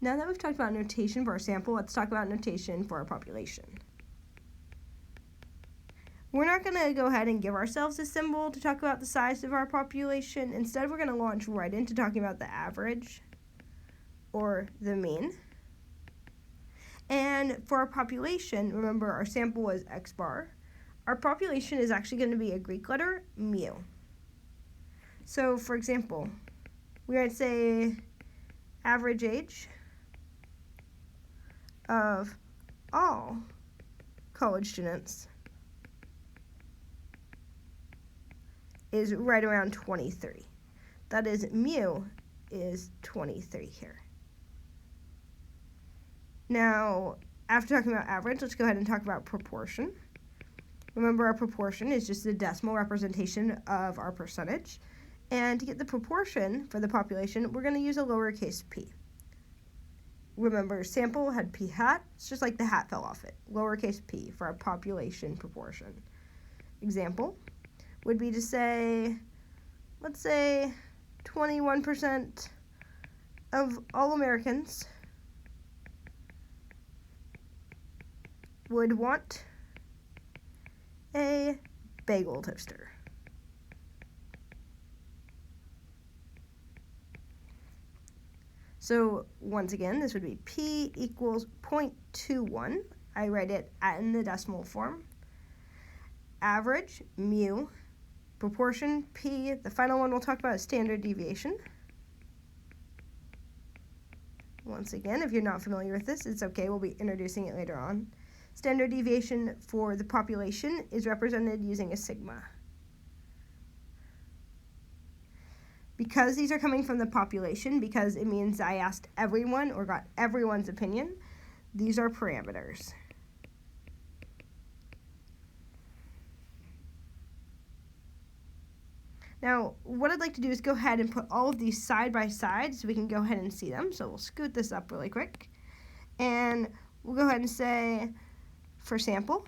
Now that we've talked about notation for our sample, let's talk about notation for our population. We're not going to go ahead and give ourselves a symbol to talk about the size of our population. Instead, we're going to launch right into talking about the average or the mean. And for our population, remember our sample was X bar. Our population is actually going to be a Greek letter, mu. So, for example, we're going to say average age of all college students is right around 23. That is, mu is 23 here. Now, after talking about average, let's go ahead and talk about proportion. Remember, our proportion is just the decimal representation of our percentage. And to get the proportion for the population, we're going to use a lowercase p. Remember, sample had p hat. It's just like the hat fell off it. Lowercase p for our population proportion. Example would be to say, let's say 21% of all Americans would want a bagel toaster. So once again, this would be p equals 0.21. I write it in the decimal form. Average, mu. Proportion, p. The final one we'll talk about is standard deviation. Once again, if you're not familiar with this, it's okay. We'll be introducing it later on. Standard deviation for the population is represented using a sigma. Because these are coming from the population, because it means I asked everyone or got everyone's opinion, these are parameters. Now, what I'd like to do is go ahead and put all of these side by side so we can go ahead and see them. So we'll scoot this up really quick. And we'll go ahead and say for sample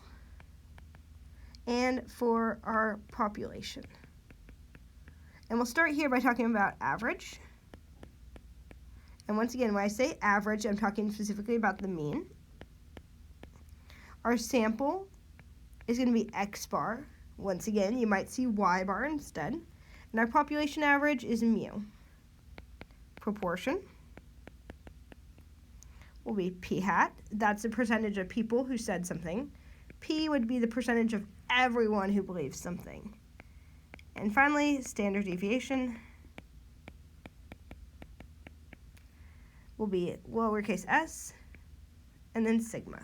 and for our population. And we'll start here by talking about average. And once again, when I say average, I'm talking specifically about the mean. Our sample is going to be X bar. Once again, you might see Y bar instead. And our population average is mu. Proportion will be p hat. That's the percentage of people who said something. P would be the percentage of everyone who believes something. And finally, standard deviation will be lowercase s and then sigma.